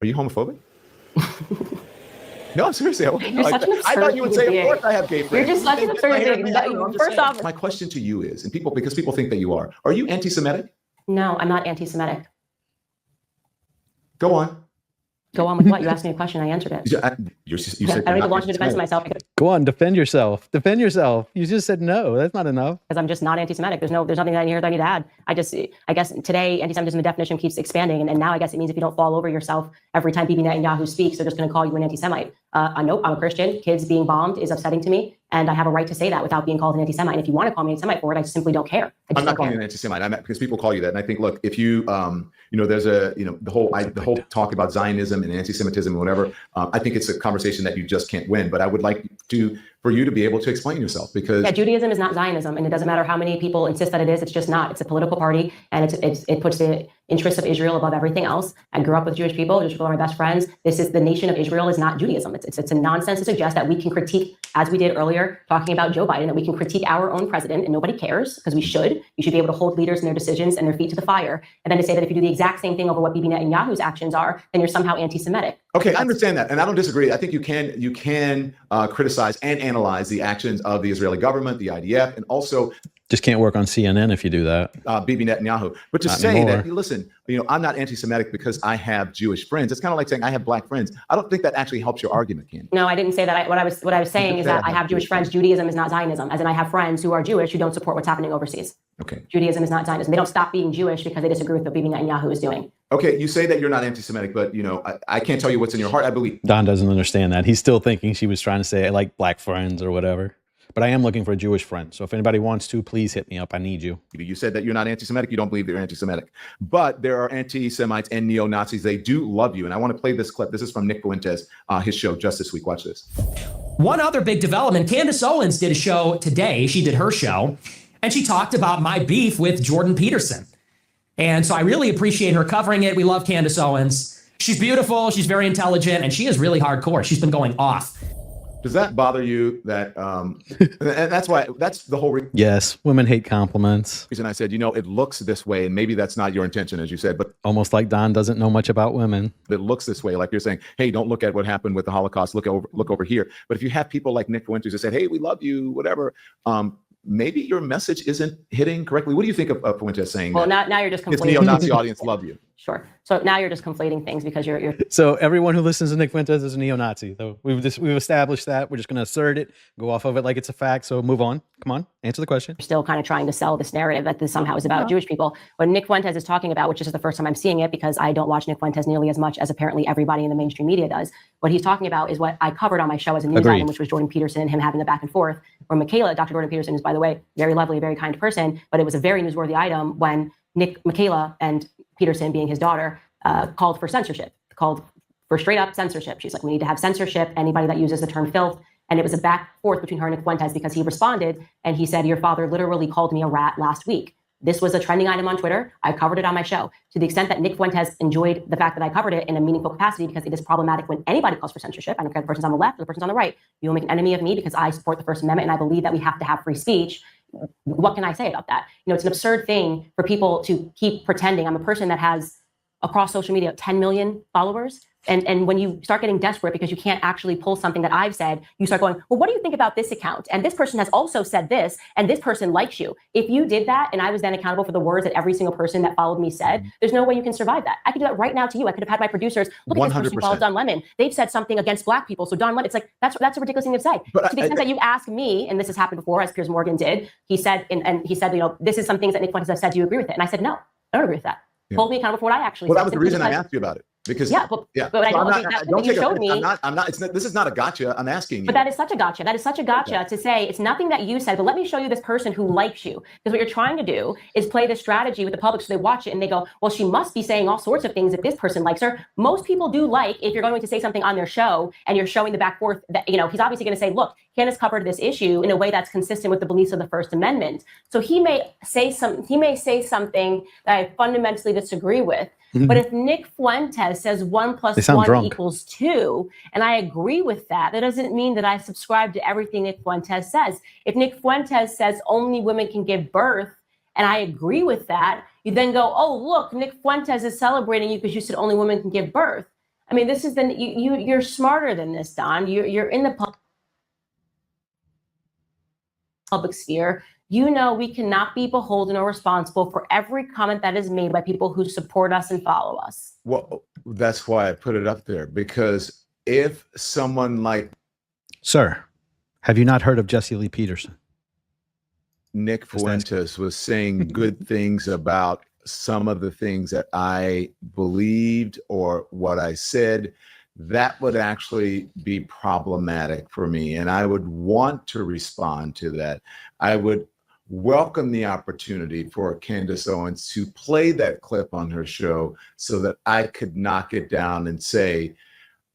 Are you homophobic? No, seriously. You're such an absurd I thought you would say, being. of course I have gay friends. You're just such an absurd being. First off, my question to you is, and because people think that you are you anti-Semitic? No, I'm not anti-Semitic. Go on. Go on with what? You asked me a question, I answered it. You said I don't even launch into defense of myself. Go on, defend yourself. Defend yourself. You just said no. That's not enough. Because I'm just not anti-Semitic. There's nothing that I hear that I need to add. I guess today anti-Semitism, the definition keeps expanding, and now I guess it means if you don't fall over yourself every time Bibi Netanyahu speaks, they're just going to call you an anti-Semite. Nope, I'm a Christian. Kids being bombed is upsetting to me, and I have a right to say that without being called an anti-Semite. And if you want to call me an anti-Semite for it, I just simply don't care. I'm not calling you an anti-Semite. Because people call you that, and I think, look, if you, there's the whole talk about Zionism and anti-Semitism and whatever. I think it's a conversation that you just can't win. But I would like for you to be able to explain yourself, because Judaism is not Zionism, and it doesn't matter how many people insist that it is. It's just not. It's a political party, and it puts the interests of Israel above everything else. I grew up with Jewish people. Jewish people are my best friends. This is the nation of Israel is not Judaism. It's a nonsense to suggest that we can critique, as we did earlier, talking about Joe Biden, that we can critique our own president, and nobody cares, because we should. You should be able to hold leaders in their decisions and their feet to the fire. And then to say that if you do the exact same thing over what Bibi Netanyahu's actions are, then you're somehow anti-Semitic. Okay, I understand that, and I don't disagree. I think you can criticize and analyze the actions of the Israeli government, the IDF, and also just can't work on CNN if you do that. Bibi Netanyahu. But to Not say anymore. that, listen, I'm not anti-Semitic because I have Jewish friends. It's kind of like saying I have black friends. I don't think that actually helps your argument, Candy. No, I didn't say that. What I was saying is that I have Jewish friends. Judaism is not Zionism, as in I have friends who are Jewish who don't support what's happening overseas. Okay. Judaism is not Zionism. They don't stop being Jewish because they disagree with what Bibi Netanyahu is doing. Okay, you say that you're not anti-Semitic, but I can't tell you what's in your heart. I believe Don doesn't understand that. He's still thinking she was trying to say I like black friends or whatever. But I am looking for a Jewish friend. So if anybody wants to, please hit me up. I need you. You said that you're not anti-Semitic. You don't believe that you're anti-Semitic. But there are anti-Semites and neo-Nazis. They do love you. And I want to play this clip. This is from Nick Fuentes, his show just this week. Watch this. One other big development, Candace Owens did a show today. She did her show, and she talked about my beef with Jordan Peterson. And so I really appreciate her covering it. We love Candace Owens. She's beautiful. She's very intelligent, and she is really hardcore. She's been going off. Does that bother you that, and that's the whole Yes, women hate compliments. reason I said, it looks this way, and maybe that's not your intention, as you said, but Almost like Don doesn't know much about women. it looks this way. Like you're saying, hey, don't look at what happened with the Holocaust. Look over here. But if you have people like Nick Fuentes who said, hey, we love you, whatever, maybe your message isn't hitting correctly. What do you think of Fuentes saying Well, that now you're just his conflating. neo-Nazi audience love you? Sure. So now you're just conflating things because you're So everyone who listens to Nick Fuentes is a neo-Nazi. So we've established that. We're just going to assert it, go off of it like it's a fact. So move on. Come on, answer the question. still kind of trying to sell this narrative that this somehow is about Jewish people. What Nick Fuentes is talking about, which is the first time I'm seeing it because I don't watch Nick Fuentes nearly as much as apparently everybody in the mainstream media does. What he's talking about is what I covered on my show as a news Agreed. item, which was Jordan Peterson and him having a back and forth, where Michaela, Dr. Jordan Peterson is, by the way, very lovely, very kind person, but it was a very newsworthy item when Michaela and Peterson, being his daughter, called for censorship, called for straight up censorship. She's like, we need to have censorship, anybody that uses the term filth. And it was a back and forth between her and Nick Fuentes because he responded and he said, your father literally called me a rat last week. This was a trending item on Twitter. I covered it on my show to the extent that Nick Fuentes enjoyed the fact that I covered it in a meaningful capacity because it is problematic when anybody calls for censorship. I don't care if the person's on the left or the person's on the right. You will make an enemy of me because I support the First Amendment and I believe that we have to have free speech. What can I say about that? It's an absurd thing for people to keep pretending. I'm a person that has across social media 10 million followers. And when you start getting desperate because you can't actually pull something that I've said, you start going, well, what do you think about this account? And this person has also said this, and this person likes you. If you did that, and I was then accountable for the words that every single person that followed me said, there's no way you can survive that. I could do that right now to you. I could have had my producers look at this person who followed Don Lemon. They've said something against Black people. So Don Lemon, it's like, that's a ridiculous thing to say. But to the extent that you ask me, and this has happened before, as Piers Morgan did, he said, and he said, this is some things that Nick Fuentes has said. Do you agree with it? And I said, no, I don't agree with that. Yeah. Hold me accountable for what I actually said. Well, that was the reason I asked you about it. Because but I don't you showed me. This is not a gotcha. I'm asking you. But that is such a gotcha. That is such a gotcha to say it's nothing that you said, but let me show you this person who likes you. Because what you're trying to do is play this strategy with the public so they watch it and they go, well, she must be saying all sorts of things if this person likes her. Most people do like if you're going to say something on their show and you're showing the back forth that, he's obviously going to say, look, Candace covered this issue in a way that's consistent with the beliefs of the First Amendment. So he may say something that I fundamentally disagree with. Mm-hmm. But if Nick Fuentes says 1 + 1 equals 2, and I agree with that, that doesn't mean that I subscribe to everything Nick Fuentes says. If Nick Fuentes says only women can give birth, and I agree with that, you then go, oh, look, Nick Fuentes is celebrating you because you said only women can give birth. I mean, this is you're smarter than this, Don. You're in the public sphere. You know we cannot be beholden or responsible for every comment that is made by people who support us and follow us. Well, that's why I put it up there, because if someone like Sir, have you not heard of Jesse Lee Peterson? Nick Fuentes was saying good things about some of the things that I believed or what I said, that would actually be problematic for me. And I would want to respond to that. I would welcome the opportunity for Candace Owens to play that clip on her show so that I could knock it down and say,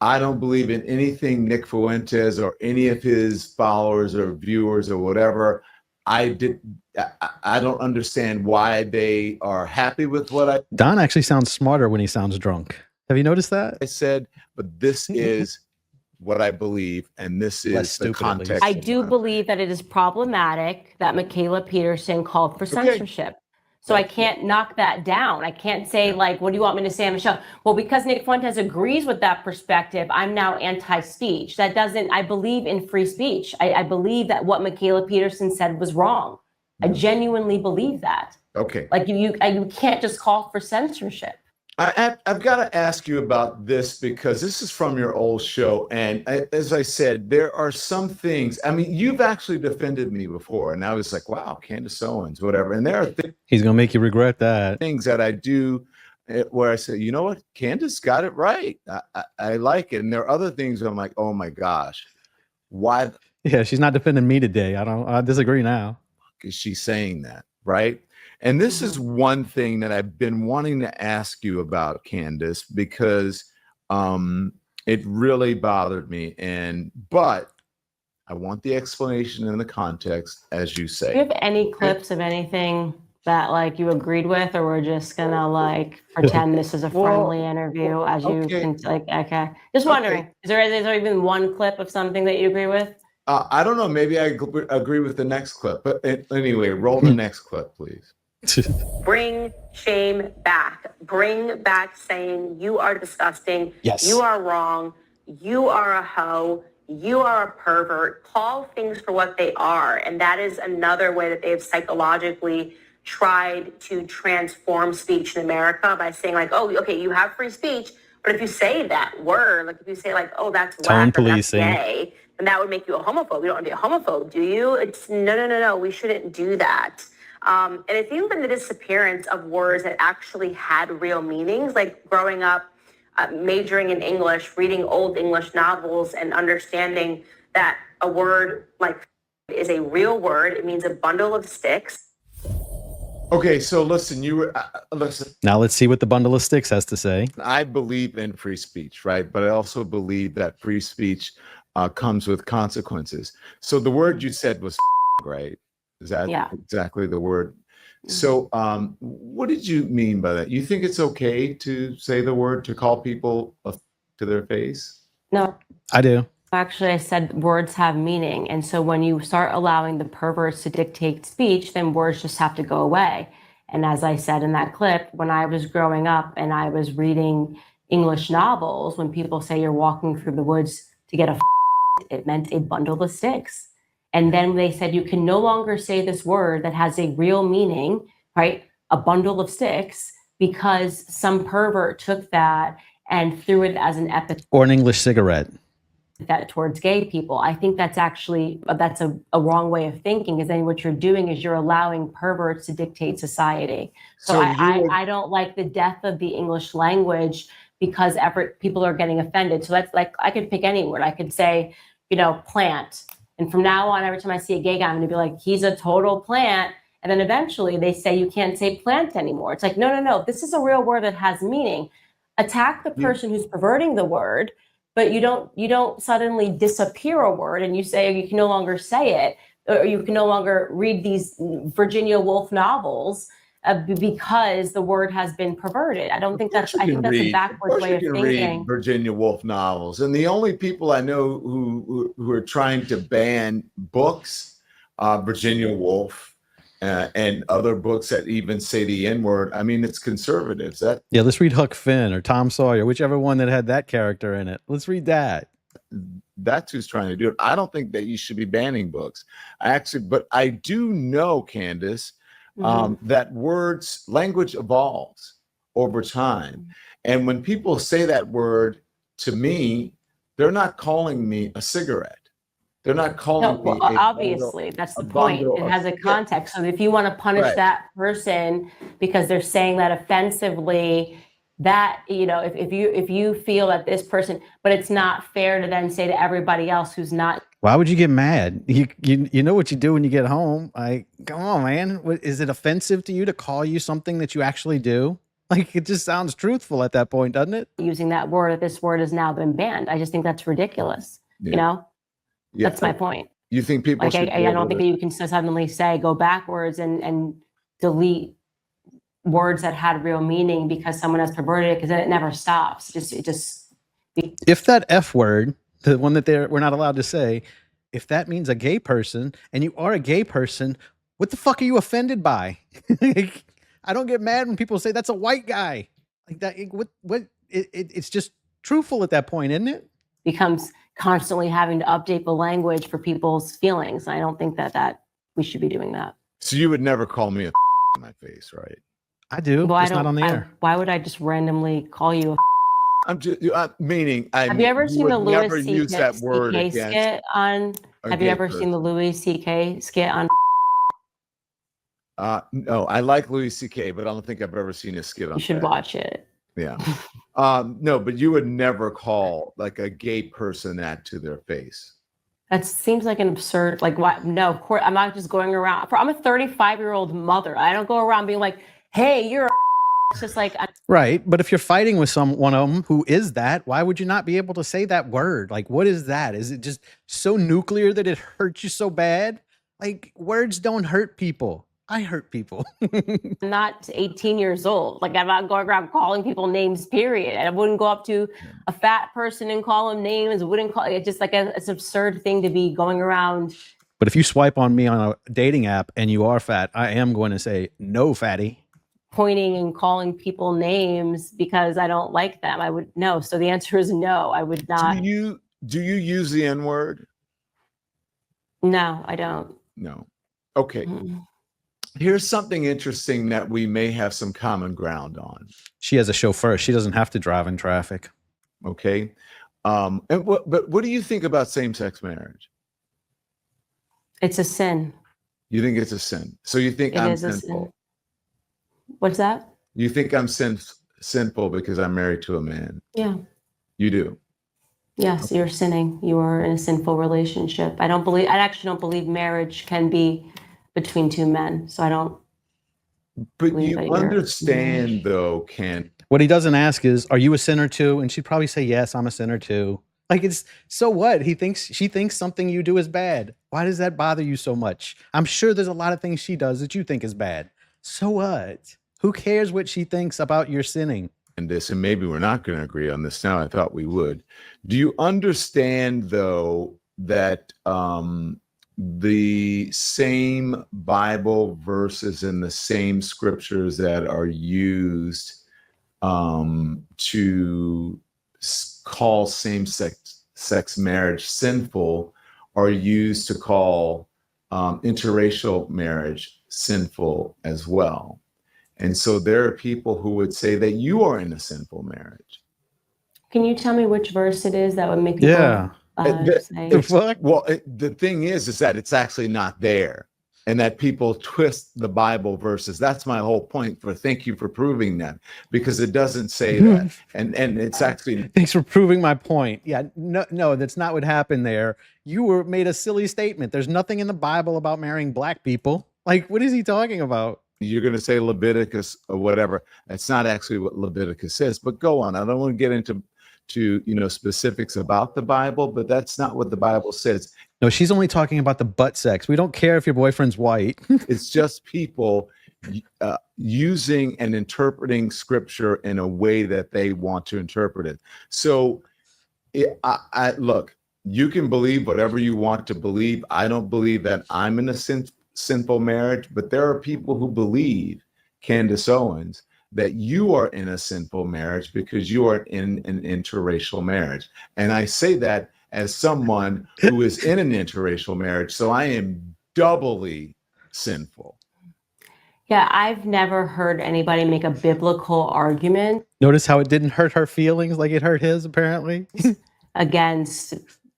I don't believe in anything Nick Fuentes or any of his followers or viewers or whatever. I don't understand why they are happy with what Don actually sounds smarter when he sounds drunk. Have you noticed that? I said, but this is what I believe, and this is the context. I do believe that it is problematic that Michaela Peterson called for censorship. So I can't knock that down. I can't say, like, what do you want me to say on the show? Well, because Nick Fuentes agrees with that perspective, I'm now anti-speech. That doesn't, I believe in free speech. I believe that what Michaela Peterson said was wrong. I genuinely believe that. Okay. Like you can't just call for censorship. I've got to ask you about this because this is from your old show. And as I said, there are some things, I mean, you've actually defended me before. And I was like, wow, Candace Owens, whatever. And there are He's going to make you regret that. Things that I do where I say, you know what, Candace got it right. I like it. And there are other things where I'm like, oh my gosh, why? Yeah, she's not defending me today. I disagree now. Is she saying that, right? And this is one thing that I've been wanting to ask you about, Candace, because it really bothered me. But I want the explanation and the context, as you say. Do you have any clips of anything that like you agreed with, or we're just gonna like pretend this is a friendly interview as you can like, okay. Just wondering, is there even one clip of something that you agree with? I don't know. Maybe I agree with the next clip. But anyway, roll the next clip, please. Bring shame back. Bring back saying you are disgusting. Yes. You are wrong. You are a hoe. You are a pervert. Call things for what they are. And that is another way that they've psychologically tried to transform speech in America by saying like, oh, okay, you have free speech. But if you say that word, like if you say like, oh, that's whack, or that's gay, then that would make you a homophobe. You don't want to be a homophobe, do you? It's no. We shouldn't do that. And it's even the disappearance of words that actually had real meanings, like growing up, majoring in English, reading old English novels and understanding that a word like is a real word. It means a bundle of sticks. Okay, so listen, listen. Now let's see what the bundle of sticks has to say. I believe in free speech, right? But I also believe that free speech comes with consequences. So the word you said was right? Is that exactly the word? So what did you mean by that? You think it's okay to say the word, to call people to their face? No. I do. Actually, I said words have meaning. And so when you start allowing the perverts to dictate speech, then words just have to go away. And as I said in that clip, when I was growing up and I was reading English novels, when people say you're walking through the woods to get it meant a bundle of sticks. And then they said you can no longer say this word that has a real meaning, right? A bundle of sticks, because some pervert took that and threw it as an epithet. Or an English cigarette. That towards gay people. I think that's actually, that's a wrong way of thinking, because then what you're doing is you're allowing perverts to dictate society. So I don't like the death of the English language because people are getting offended. So that's like, I could pick any word. I could say, plant. And from now on, every time I see a gay guy, I'm going to be like, he's a total plant. And then eventually they say you can't say plant anymore. It's like, no. This is a real word that has meaning. Attack the person who's perverting the word, but you don't suddenly disappear a word and you say you can no longer say it, or you can no longer read these Virginia Woolf novels because the word has been perverted. I think that's a backwards way of thinking. Read Virginia Woolf novels, and the only people I know who are trying to ban books, Virginia Woolf, and other books that even say the N-word. I mean, it's conservatives. Yeah, let's read Huck Finn or Tom Sawyer, whichever one that had that character in it. Let's read that. That's who's trying to do it. I don't think that you should be banning books. But I do know, Candace, that language evolves over time. And when people say that word to me, they're not calling me a cigarette. They're not calling me. Obviously, that's the point. It has a context. So if you want to punish that person because they're saying that offensively, that, if you feel that this person, but it's not fair to then say to everybody else who's not. Why would you get mad? You know what you do when you get home. Like, come on, man. Is it offensive to you to call you something that you actually do? Like, it just sounds truthful at that point, doesn't it? Using that word, this word has now been banned. I just think that's ridiculous. Yeah. That's my point. You think people like, I don't think that you can suddenly say, go backwards and delete words that had real meaning because someone has perverted it, because then it never stops. If that F word, the one that we're not allowed to say, if that means a gay person and you are a gay person, what the fuck are you offended by? I don't get mad when people say that's a white guy. Like that, it's just truthful at that point, isn't it? Becomes constantly having to update the language for people's feelings. I don't think that we should be doing that. So you would never call me a in my face, right? I do. Well, it's not on the air. Why would I just randomly call you a I'm just meaning. Have you ever seen the Louis C.K. skit on? Have you ever seen the Louis C.K. skit on? No, I like Louis C.K., but I don't think I've ever seen a skit on. You should watch it. Yeah. No, but you would never call like a gay person that to their face. That seems like an absurd, like, what? No, of course, I'm not just going around. I'm a 35-year-old mother. I don't go around being like, hey, you're a it's just like. Right. But if you're fighting with one of them who is that, why would you not be able to say that word? Like, what is that? Is it just so nuclear that it hurts you so bad? Like, words don't hurt people. I hurt people. I'm not 18 years old. Like, I'm not going around calling people names, period. And I wouldn't go up to a fat person and call them names. It's just like it's an absurd thing to be going around. But if you swipe on me on a dating app and you are fat, I am going to say, no, fatty. Pointing and calling people names because I don't like them. I would no. So the answer is no. I would not. Do you use the N-word? No, I don't. No. Okay. Here's something interesting that we may have some common ground on. She has a chauffeur. She doesn't have to drive in traffic. Okay. But what do you think about same-sex marriage? It's a sin. You think it's a sin? So you think I'm sinful? What's that? You think I'm sinful because I'm married to a man? Yeah. You do? Yes, okay. You're sinning. You are in a sinful relationship. I actually don't believe marriage can be between two men. So I don't. But you understand though, Ken. What he doesn't ask is, are you a sinner too? And she'd probably say, yes, I'm a sinner too. Like, it's so what? She thinks something you do is bad. Why does that bother you so much? I'm sure there's a lot of things she does that you think is bad. So what? Who cares what she thinks about your sinning? And maybe we're not going to agree on this now. I thought we would. Do you understand, though, that the same Bible verses and the same scriptures that are used to call same-sex marriage sinful are used to call interracial marriage sinful as well? And so there are people who would say that you are in a sinful marriage. Can you tell me which verse it is that would make people say? The thing is that it's actually not there, and that people twist the Bible verses. That's my whole point. Thank you for proving that, because it doesn't say that, and it's actually. Thanks for proving my point. Yeah, no, that's not what happened there. You made a silly statement. There's nothing in the Bible about marrying black people. Like, what is he talking about? You're going to say Leviticus or whatever. That's not actually what Leviticus says, but go on. I don't want to get into specifics about the Bible, but that's not what the Bible says. No, she's only talking about the butt sex. We don't care if your boyfriend's white. It's just people using and interpreting scripture in a way that they want to interpret it. So look, you can believe whatever you want to believe. I don't believe that I'm in a sinful marriage, but there are people who believe, Candace Owens, that you are in a sinful marriage because you are in an interracial marriage. And I say that as someone who is in an interracial marriage, so I am doubly sinful. Yeah, I've never heard anybody make a biblical argument Notice how it didn't hurt her feelings like it hurt his, apparently. against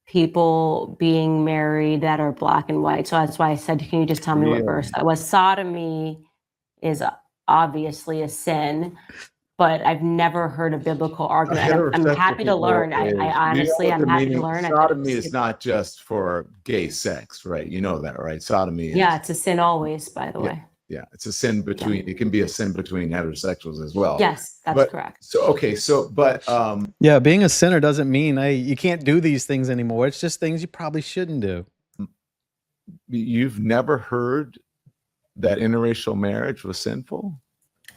people being married that are black and white. So that's why I said, can you just tell me what verse that was? Sodomy is obviously a sin, but I've never heard a biblical argument. I'm happy to learn. I honestly, I'm happy to learn. Sodomy is not just for gay sex, right? You know that, right? Sodomy is, yeah, it's a sin always, by the way. yeah, it's a sin between, it can be a sin between heterosexuals as well. Yes, that's correct. So, okay, so, but, Yeah, being a sinner doesn't mean you can't do these things anymore. It's just things you probably shouldn't do. you've never heard that interracial marriage was sinful?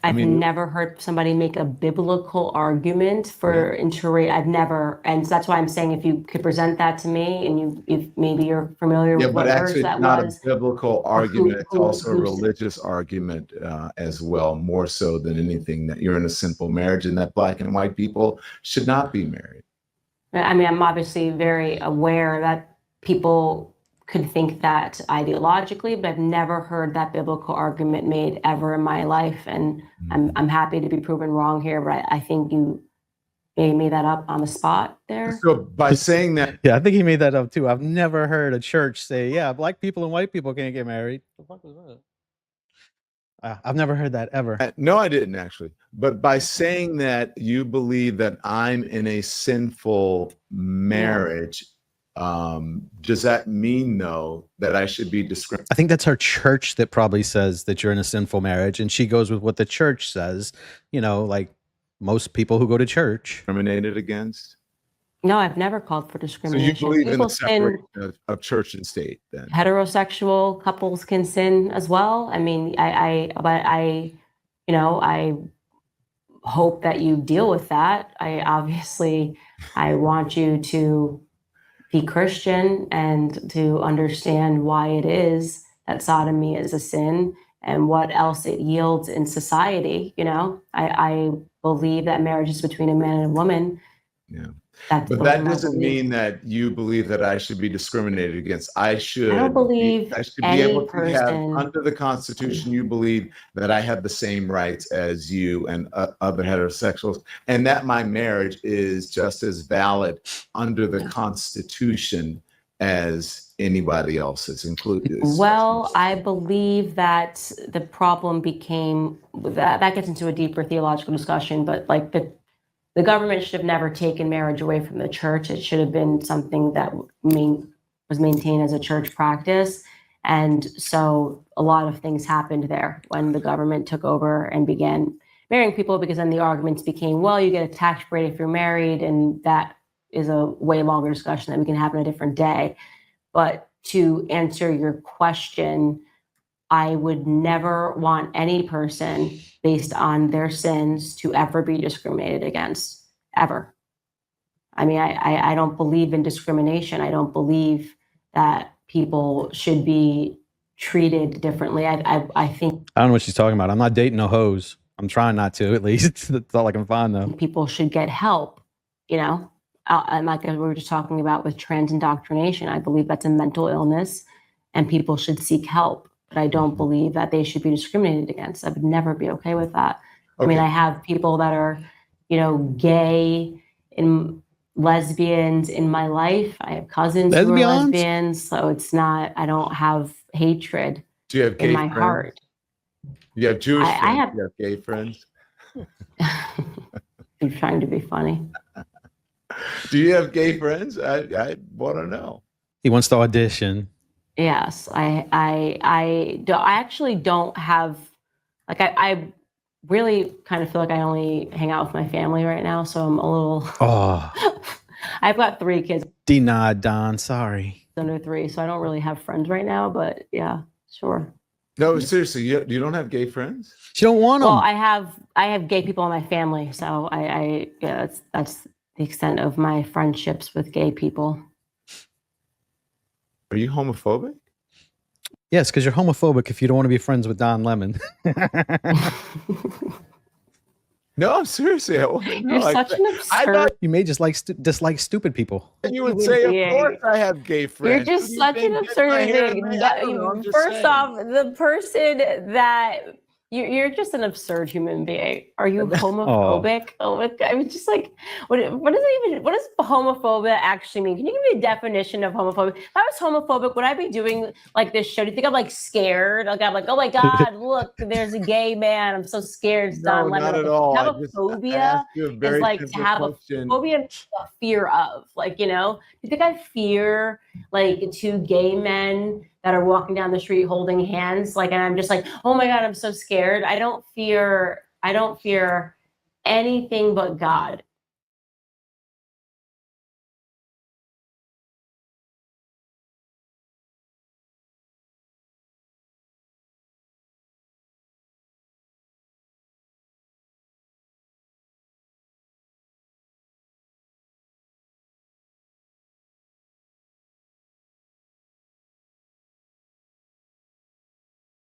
I've never heard somebody make a biblical argument for interracial. I've never, and that's why I'm saying if you could present that to me, and if maybe you're familiar with what verse that not was. a biblical argument. It's also a religious argument as well, more so than anything, that you're in a sinful marriage and that black and white people should not be married. I mean, I'm obviously very aware that people could think that ideologically, but I've never heard that biblical argument made ever in my life. And I'm happy to be proven wrong here, but I think you made that up on the spot there. So by saying that, Yeah, I think he made that up too. I've never heard a church say, yeah, black people and white people can't get married. The fuck was that? I've never heard that ever. no, I didn't actually. But by saying that you believe that I'm in a sinful marriage, does that mean though that I should be discriminated? I think that's her church that probably says that you're in a sinful marriage, and she goes with what the church says, like most people who go to church. Against? No, I've never called for So discrimination. you believe in People the separation of church and state then? Heterosexual couples can sin as well. I mean, I hope that you deal with that. I want you to be Christian and to understand why it is that sodomy is a sin and what else it yields in society. I believe that marriage is between a man and a woman. Yeah. That's But that doesn't mean that you believe that I should be discriminated against. I don't believe I should be any able to have, person- under the Constitution, you believe that I have the same rights as you and other heterosexuals, and that my marriage is just as valid under the Constitution as anybody else's, included. Well, I believe that the problem became that gets into a deeper theological discussion, but like the government should have never taken marriage away from the church. It should have been something that was maintained as a church practice. And so a lot of things happened there when the government took over and began marrying people, because then the arguments became, well, you get a tax break if you're married. And that is a way longer discussion that we can have on a different day. But to answer your question, I would never want any person based on their sins to ever be discriminated against, ever. I mean, I don't believe in discrimination. I don't believe that people should be treated differently. I think I don't know what she's talking about. I'm not dating no hoes. I'm trying not to, at least. That's all I can find, though. people should get help, and like we were just talking about with trans indoctrination, I believe that's a mental illness and people should seek help. But I don't believe that they should be discriminated against. I would never be okay with that. Okay. I mean, I have people that are, gay and lesbians in my life. I have cousins who are lesbians. So it's not, I don't have hatred Do you have gay in my friends? heart. You have Jewish friends? I have- You have gay friends? I'm trying to be funny. Do you have gay friends? I want to know. He wants to audition. Yes, I actually don't have, like, I really kind of feel like I only hang out with my family right now. So I'm a little, Oh, I've got 3 kids denied, Don. Sorry. under 3. So I don't really have friends right now, but yeah, sure. No, seriously, you don't have gay friends? She don't want them. Well, I have gay people in my family. So yeah, that's the extent of my friendships with gay people. Are you homophobic? Yes, because you're homophobic if you don't want to be friends with Don Lemon. No, I'm seriously. You're such an absurd. You may just like dislike stupid people. You would say, of course, I have gay friends. You're just such an absurd thing. First off, the person that you're just an absurd human being. Are you homophobic? Oh my God. I was just like, what does homophobia actually mean? Can you give me a definition of homophobia? If I was homophobic, would I be doing like this show? Do you think I'm like scared? Like I'm like, oh my God, look, there's a gay man. I'm so scared. It's Don Lemon. Not at all. Have a phobia is like to have a phobia and a fear of, like, you know, do you think I fear like two gay men that are walking down the street holding hands, like, and I'm just like, oh my God, I'm so scared. I don't fear anything but God.